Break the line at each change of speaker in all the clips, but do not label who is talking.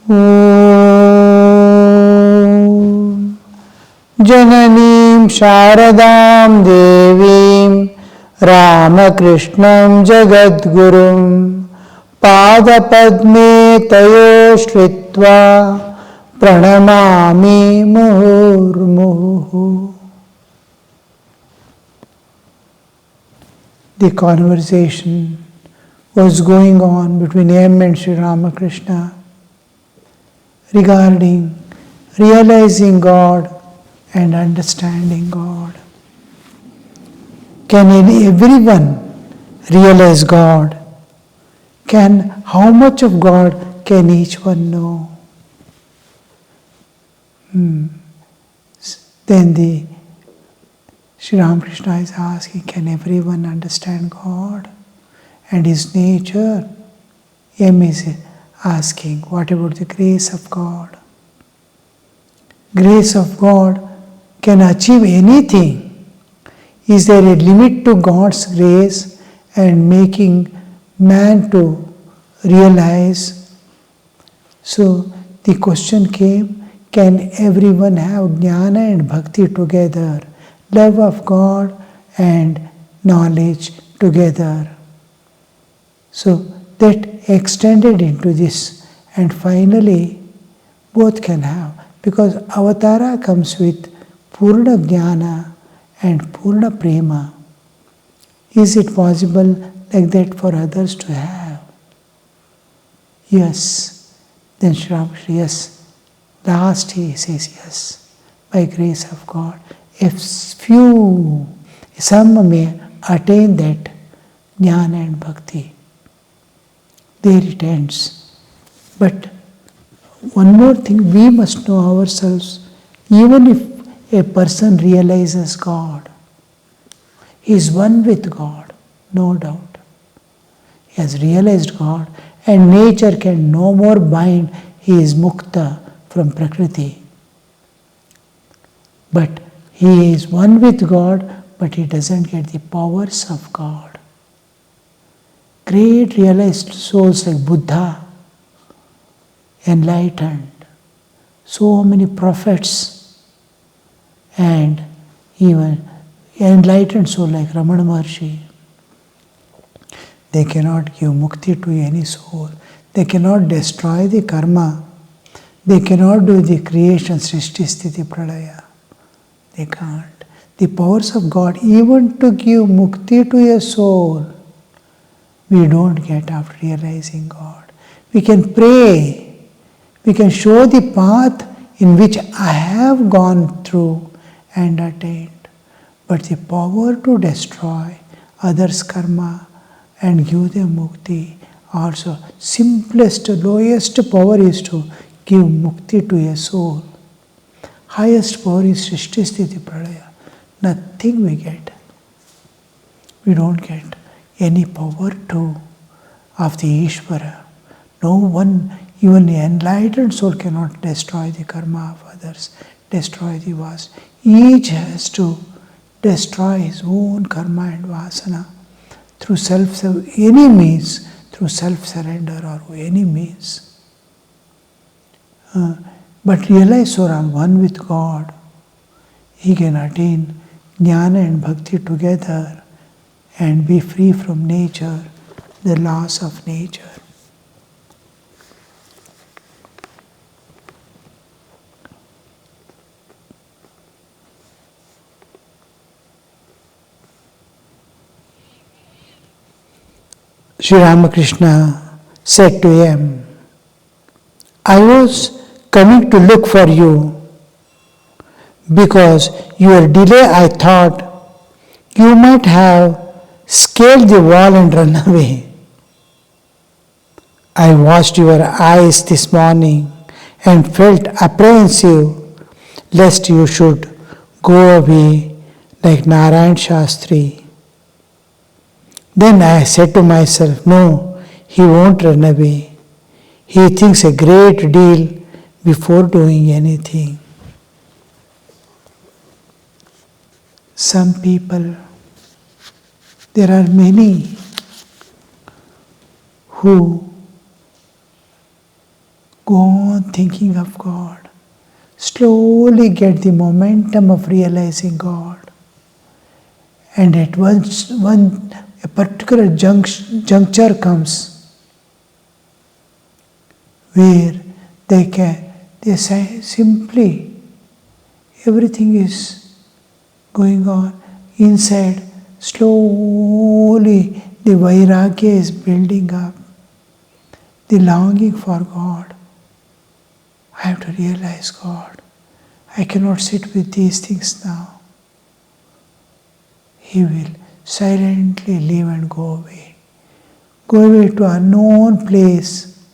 Om Jananim Sharadam Devim Ramakrishnam Jagadgurum Padapadme Tayo Shritva Pranamami Murmuhu. The conversation was going on between him and Sri Ramakrishna regarding realizing God and understanding God. Can everyone realize God? How much of God can each one know? Then Sri Ramakrishna is asking, can everyone understand God and His nature? M is asking, what about the grace of God? Grace of God can achieve anything. Is there a limit to God's grace and making man to realize? So the question came, can everyone have jnana and bhakti together, love of God and knowledge together? So that extended into this, and finally both can have, because avatara comes with purna jnana and purna prema. Is it possible like that for others to have? Yes. Then Sri Ramakrishna, yes. Last he says yes, by grace of God. If some may attain that jnana and bhakti, there it ends. But one more thing, we must know ourselves, even if a person realizes God, he is one with God, no doubt. He has realized God, and nature can no more bind, he is mukta from Prakriti. But he is one with God, but he doesn't get the powers of God. Great realized souls like Buddha, enlightened, so many prophets, and even enlightened soul like Ramana Maharshi, they cannot give mukti to any soul. They cannot destroy the karma. They cannot do the creation, Srishti, Sthiti, Pralaya. They can't. The powers of God, even to give mukti to a soul, we don't get after realizing God. We can pray. We can show the path in which I have gone through and attained. But the power to destroy others' karma and give them mukti, also simplest, lowest power is to give mukti to a soul. Highest power is Srishti, Sthiti, Pralaya. Nothing we get. We don't get any power of the Ishvara. No one, even the enlightened soul, cannot destroy the karma of others, destroy the vasana. Each has to destroy his own karma and vasana through any means, through self-surrender or any means. But realize, so I'm one with God. He can attain jnana and bhakti together and be free from nature, the laws of nature. Sri Ramakrishna said to him, I was coming to look for you because your delay, I thought you might have scaled the wall and run away. I watched your eyes this morning and felt apprehensive lest you should go away like Narayan Shastri. Then I said to myself, no, he won't run away. He thinks a great deal before doing anything. Some people, there are many who Go on thinking of God. Slowly get the momentum of realizing God. And at a particular juncture comes where they say simply, everything is going on inside. Slowly the vairagya is building up, the longing for God. I have to realize God. I cannot sit with these things now. He will silently leave and go away. Go away to an unknown place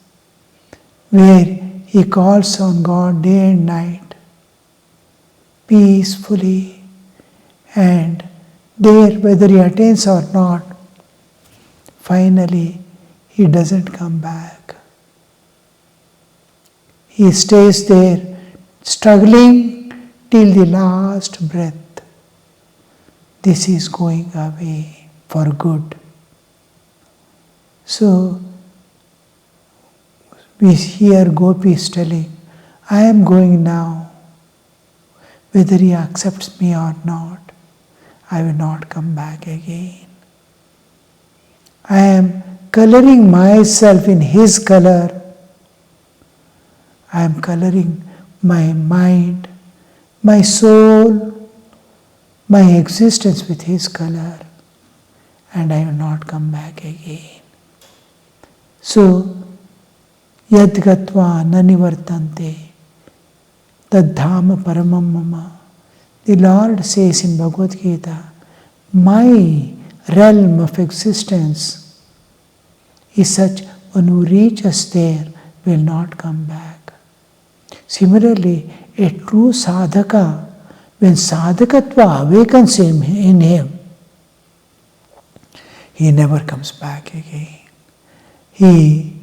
where he calls on God day and night, peacefully, and there, whether he attains or not, finally he doesn't come back. He stays there, struggling till the last breath. This is going away for good. So, we hear gopis telling, I am going now. Whether he accepts me or not, I will not come back again. I am coloring myself in his color. I am coloring my mind, my soul, my existence with his color, and I will not come back again. So, yad gatva nanivartante tad dhama paramam mama. The Lord says in Bhagavad Gita, my realm of existence is such, one who reaches there will not come back. Similarly, a true sadhaka, when sadhakatva awakens in him, he never comes back again. He,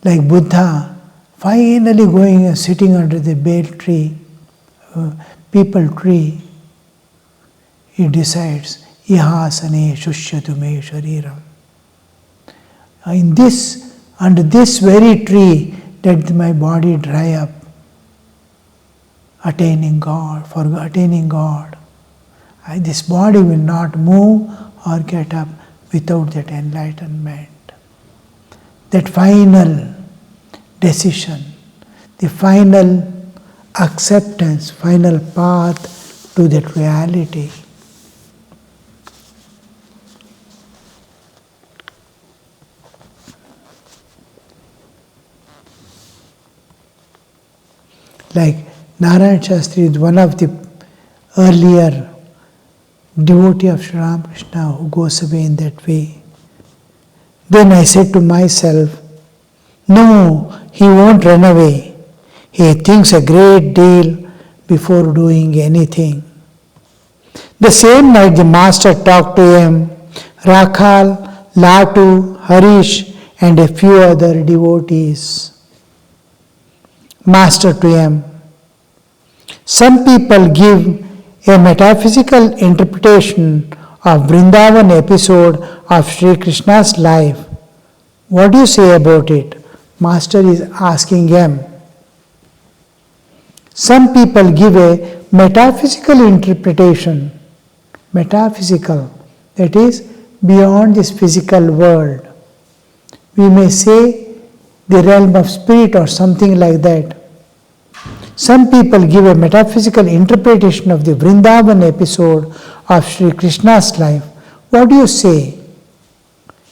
like Buddha, finally going and sitting under the bear tree, peepal tree, he decides, ihasane shushyatu me shariram. Under this very tree, let my body dry up, attaining God, for attaining God. This body will not move or get up without that enlightenment. That final decision, the final acceptance, final path to that reality. Like Narayan Shastri is one of the earlier devotee of Sri Ramakrishna who goes away in that way. Then I said to myself, no, he won't run away. He thinks a great deal before doing anything. The same night the master talked to him, Rakhal, Latu, Harish and a few other devotees. Master to him, some people give a metaphysical interpretation of Vrindavan episode of Sri Krishna's life. What do you say about it? Master is asking him. Some people give a metaphysical interpretation, metaphysical, that is beyond this physical world. We may say the realm of spirit or something like that. Some people give a metaphysical interpretation of the Vrindavan episode of Sri Krishna's life. What do you say?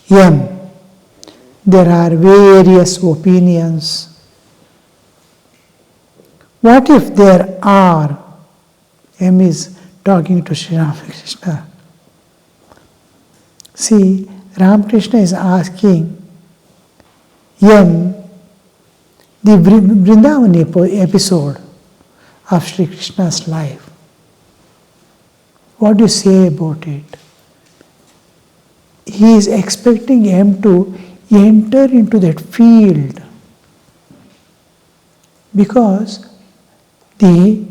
Yam. There are various opinions. What if there are? M is talking to Sri Ramakrishna. See, Ramakrishna is asking Yam, the Vrindavan episode of Sri Krishna's life. What do you say about it? He is expecting him to enter into that field because the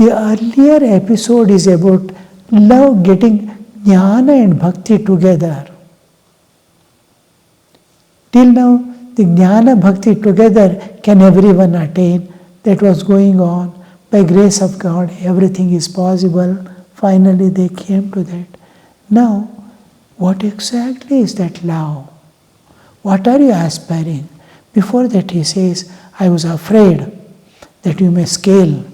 earlier episode is about love, getting jnana and bhakti together. Till now, the Jnana Bhakti together can everyone attain. That was going on. By grace of God, everything is possible. Finally, they came to that. Now, what exactly is that love? What are you aspiring? Before that, he says, I was afraid that you may scale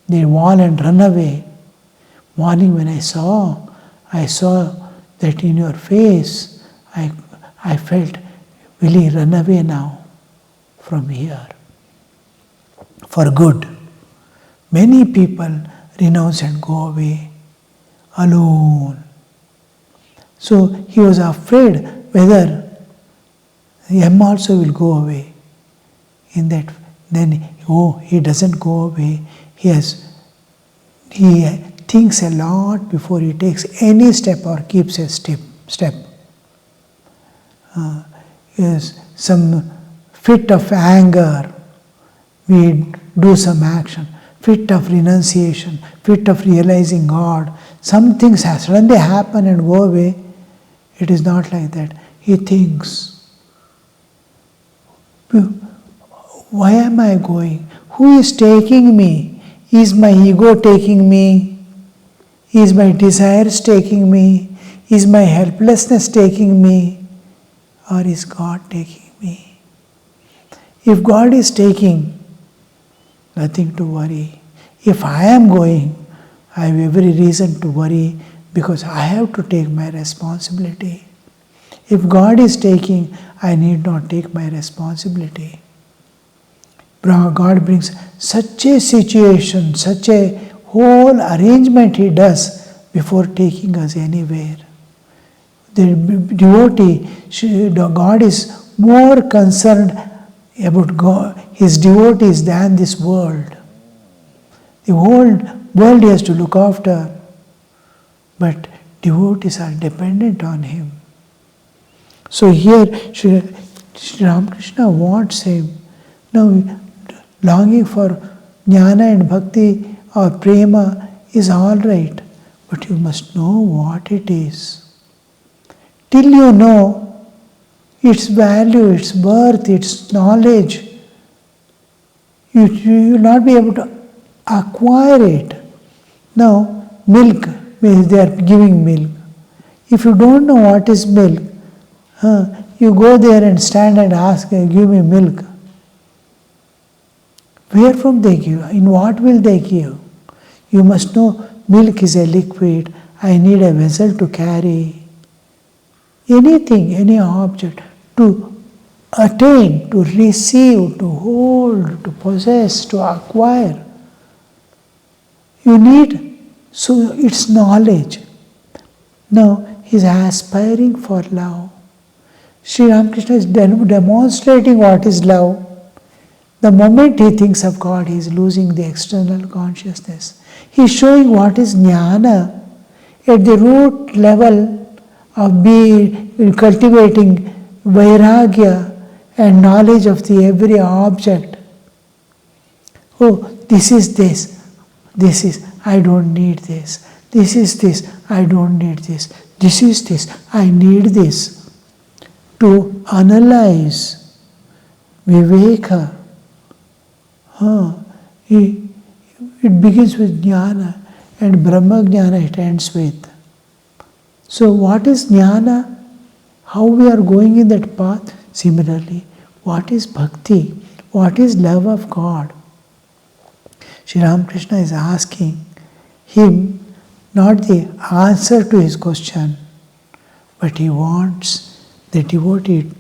the wall and run away. Morning when I saw that in your face, I felt, will he run away now from here? For good. Many people renounce and go away alone. So he was afraid whether M also will go away. In that, then, he doesn't go away. He thinks a lot before he takes any step or keeps a step. Yes, some fit of anger, we do some action. Fit of renunciation, fit of realizing God. Some things suddenly happen and go away. It is not like that. He thinks, why am I going? Who is taking me? Is my ego taking me? Is my desires taking me? Is my helplessness taking me? Or is God taking me? If God is taking, nothing to worry. If I am going, I have every reason to worry because I have to take my responsibility. If God is taking, I need not take my responsibility. God brings such a situation, such a whole arrangement He does before taking us anywhere. The devotee, God is more concerned about His devotees than this world. The whole world He has to look after, but devotees are dependent on Him. So here, Sri Ramakrishna wants him. Now, longing for jnana and bhakti or prema is all right, but you must know what it is. Till you know its value, its worth, its knowledge, you will not be able to acquire it. Now, milk, they are giving milk. If you don't know what is milk, you go there and stand and ask, give me milk. Where from they give? In what will they give? You must know milk is a liquid. I need a vessel to carry. Anything, any object, to attain, to receive, to hold, to possess, to acquire. You need, so it's knowledge. Now, he is aspiring for love. Sri Ramakrishna is demonstrating what is love. The moment he thinks of God, he is losing the external consciousness. He is showing what is jnana at the root level of cultivating vairagya and knowledge of the every object. Oh, this is this. This is, I don't need this. This is this, I don't need this. This is this, I need this. To analyze viveka. It begins with jnana and Brahma jnana it ends with. So what is jnana? How we are going in that path? Similarly, what is bhakti? What is love of God? Sri Ramakrishna is asking him not the answer to his question, but he wants the devotee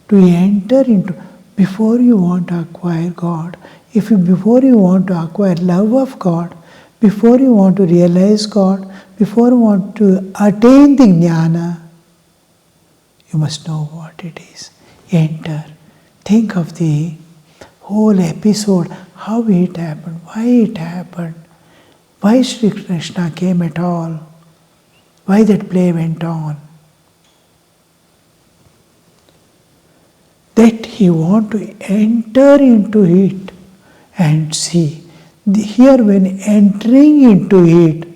to enter into, before you want to acquire God, before you want to acquire love of God, before you want to realize God, before you want to attain the jnana, you must know what it is. Enter. Think of the whole episode, how it happened, why Sri Krishna came at all, why that play went on. That he want to enter into it and see. Here when entering into it,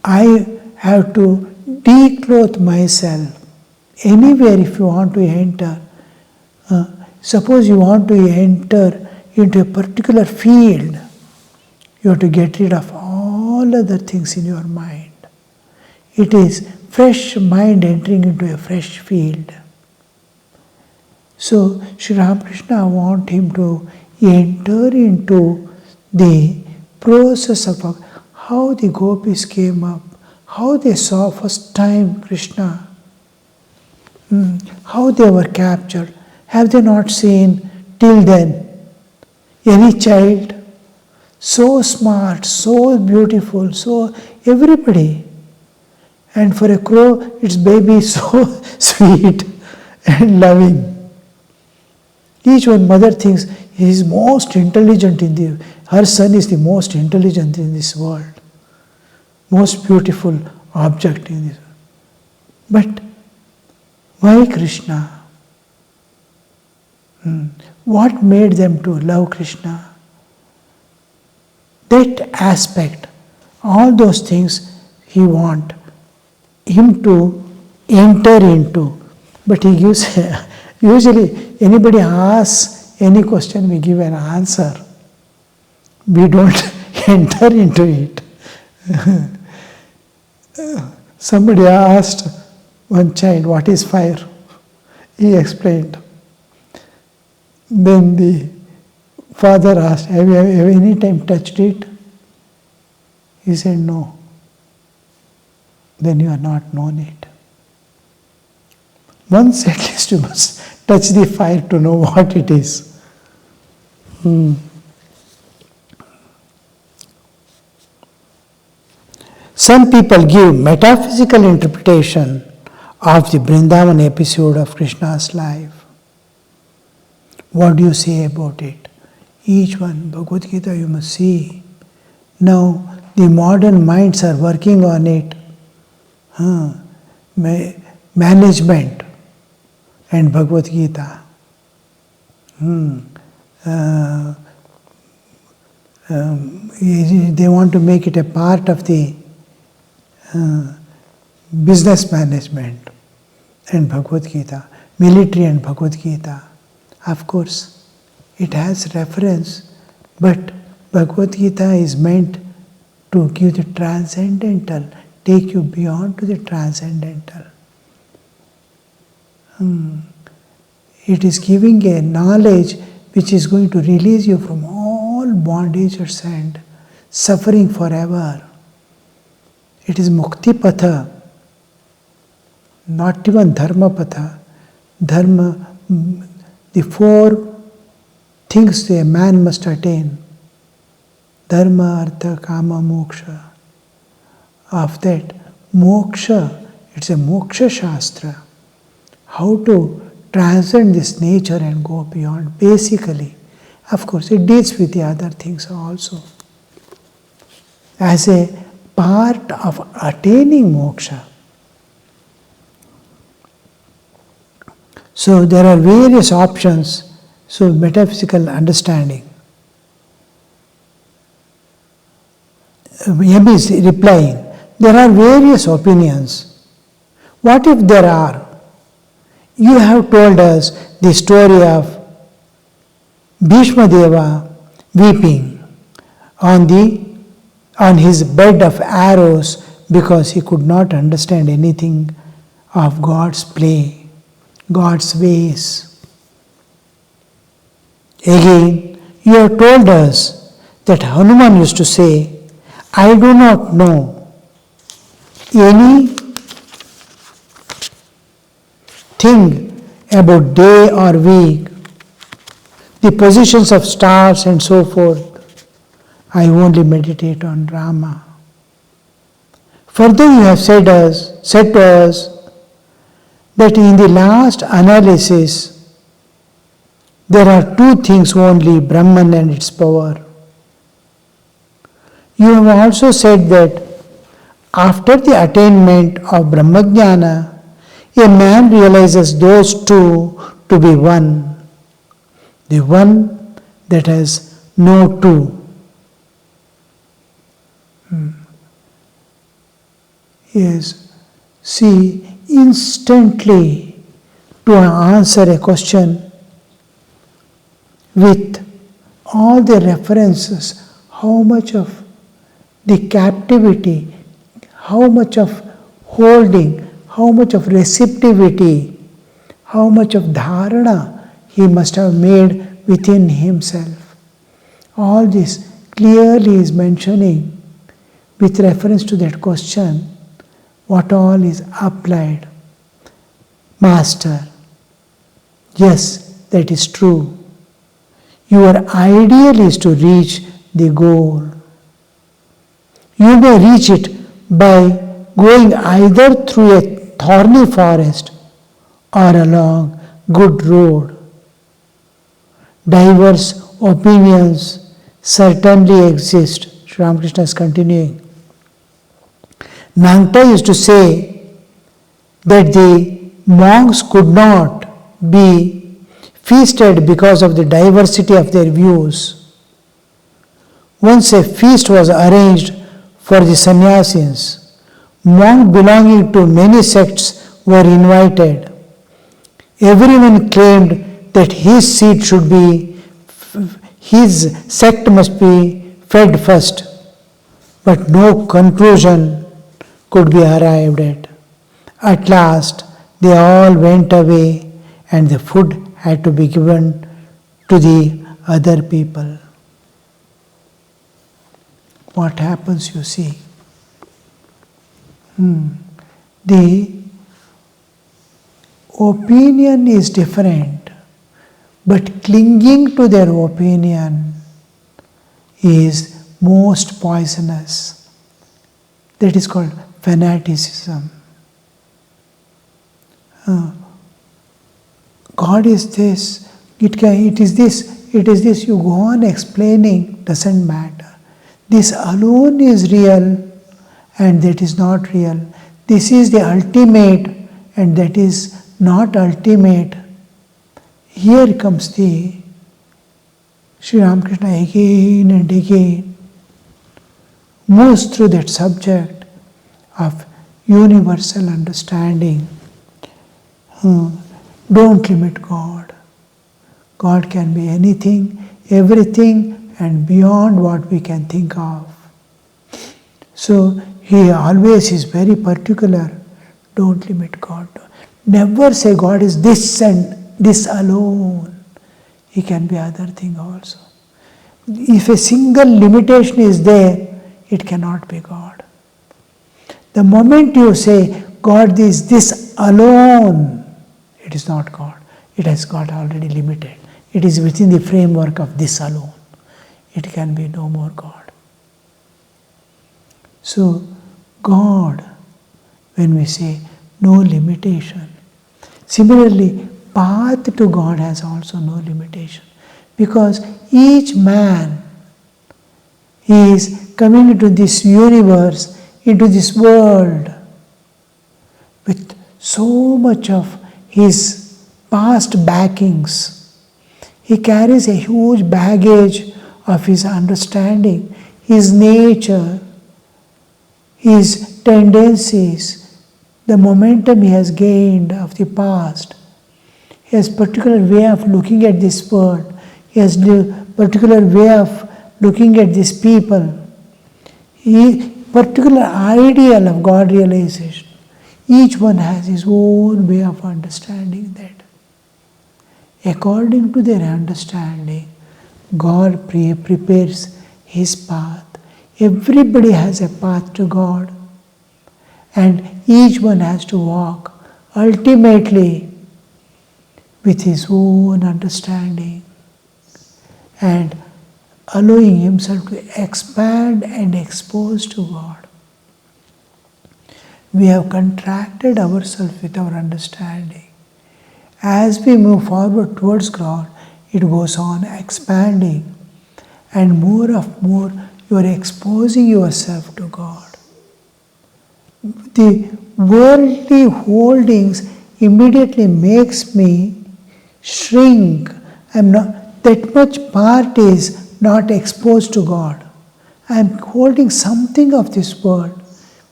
I have to declothe myself. Anywhere if you want to enter, Suppose you want to enter into a particular field, you have to get rid of all other things in your mind. It is fresh mind entering into a fresh field. So Sri Ramakrishna want him to enter into the process of how the gopis came up, how they saw first time Krishna, how they were captured. Have they not seen till then any child so smart, so beautiful, so everybody? And for a crow, its baby is so sweet and loving. Each one mother thinks he is most intelligent her son is the most intelligent in this world, most beautiful object in this world. But why Krishna? What made them to love Krishna? That aspect, all those things he want him to enter into. But he gives, usually anybody asks any question, we give an answer. We don't enter into it. Somebody asked one child, what is fire? He explained. Then the father asked, have you any time touched it? He said, no. Then you are not known it. Once at least you must touch the fire to know what it is. Some people give metaphysical interpretation of the Vrindavan episode of Krishna's life. What do you say about it? Each one, Bhagavad Gita, you must see. Now, the modern minds are working on it. Management and Bhagavad Gita. They want to make it a part of the business management and Bhagavad Gita, military and Bhagavad Gita. Of course, it has reference, but Bhagavad Gita is meant to give the transcendental, take you beyond to the transcendental. It is giving a knowledge which is going to release you from all bondages and suffering forever. It is Mukti Patha, not even Dharma Patha. Dharma, the four things a man must attain. Dharma, Artha, Kama, Moksha. Of that, Moksha, it's a Moksha Shastra. How to transcend this nature and go beyond, basically. Of course, it deals with the other things also. As a part of attaining moksha. So there are various options. So metaphysical understanding. M is replying, there are various opinions. What if there are? You have told us the story of Bhishma Deva weeping on his bed of arrows because he could not understand anything of God's play, God's ways. Again, you have told us that Hanuman used to say, I do not know any thing about day or week, the positions of stars and so forth. I only meditate on Rama. Further, you have said to us that in the last analysis, there are two things only, Brahman and its power. You have also said that after the attainment of Brahmajnana, a man realizes those two to be one, the one that has no two. Yes, see, instantly to answer a question, with all the references, how much of the captivity, how much of holding, how much of receptivity, how much of dharana he must have made within himself. All this clearly is mentioning with reference to that question, what all is applied. Master, yes, that is true. Your ideal is to reach the goal. You may reach it by going either through a thorny forest or along good road. Diverse opinions certainly exist. Sri Ramakrishna is continuing. Nangta used to say that the monks could not be feasted because of the diversity of their views. Once a feast was arranged for the sannyasis. Monks belonging to many sects were invited. Everyone claimed that his seat should be, his sect must be fed first, but no conclusion could be arrived at. At last, they all went away and the food had to be given to the other people. What happens, you see? The opinion is different, but clinging to their opinion is most poisonous. That is called fanaticism. God is this, it is this, you go on explaining, doesn't matter. This alone is real and that is not real. This is the ultimate and that is not ultimate. Here comes the Sri Ramakrishna again and again moves through that subject of universal understanding. Don't limit God. God can be anything, everything, and beyond what we can think of. So he always is very particular. Don't limit God. Never say God is this and this alone. He can be other thing also. If a single limitation is there, it cannot be God. The moment you say God is this alone, it is not God. It has got already limited. It is within the framework of this alone. It can be no more God. So, God, when we say no limitation, similarly, path to God has also no limitation. Because each man is coming into this universe, into this world, with so much of his past backings. He carries a huge baggage of his understanding, his nature, his tendencies, the momentum he has gained of the past. He has particular way of looking at this world. He has particular way of looking at these people. Particular ideal of God realization. Each one has his own way of understanding that. According to their understanding, God prepares his path. Everybody has a path to God. And each one has to walk ultimately with his own understanding and allowing himself to expand and expose to God. We have contracted ourselves with our understanding. As we move forward towards God, it goes on expanding, and more you are exposing yourself to God. The worldly holdings immediately makes me shrink. I'm not that much part is not exposed to God. I'm holding something of this world.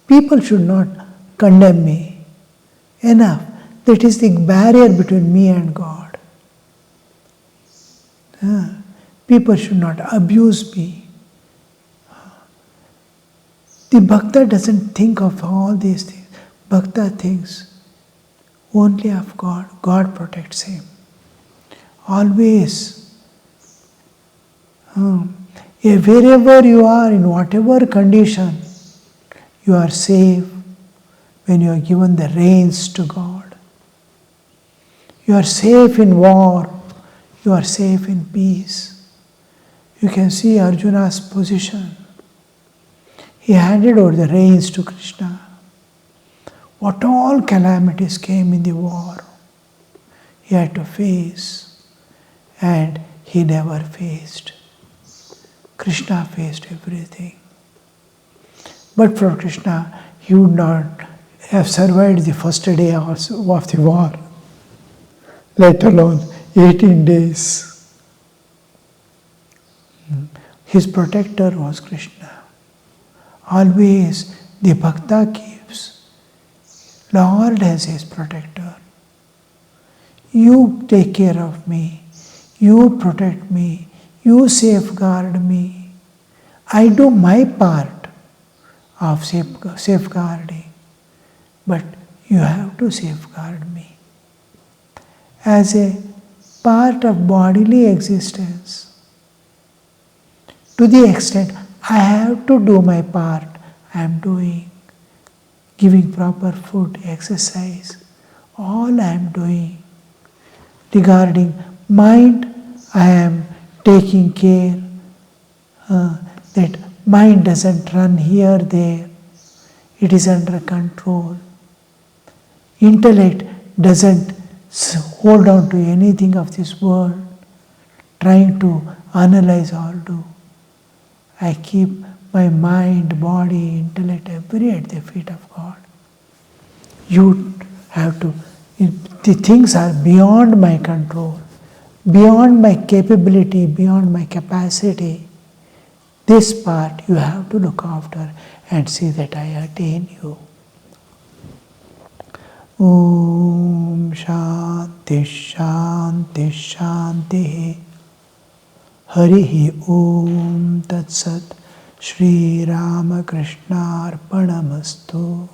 People should not condemn me. Enough. That is the barrier between me and God. People should not abuse me. The Bhakta doesn't think of all these things. Bhakta thinks only of God. God protects him. Always. Wherever you are, in whatever condition, you are safe when you are given the reins to God. You are safe in war. You are safe in peace. You can see Arjuna's position. He handed over the reins to Krishna. What all calamities came in the war, he had to face, and he never faced. Krishna faced everything. But for Krishna, he would not have survived the first day of the war, let alone 18 days. His protector was Krishna. Always the Bhakta keeps Lord as his protector. You take care of me. You protect me. You safeguard me. I do my part of safeguarding, but you have to safeguard me. As a part of bodily existence, to the extent I have to do my part, I am doing. Giving proper food, exercise, all I am doing. Regarding mind, I am taking care that mind doesn't run here, there. It is under control. Intellect doesn't hold on to anything of this world, trying to analyze or do. I keep my mind, body, intellect, every at the feet of God. You have to, the things are beyond my control, beyond my capability, beyond my capacity. This part you have to look after and see that I attain you. Om Shanti Shanti Shanti Harihi Om Tat Sat Shri Ramakrishna Arpanamastu.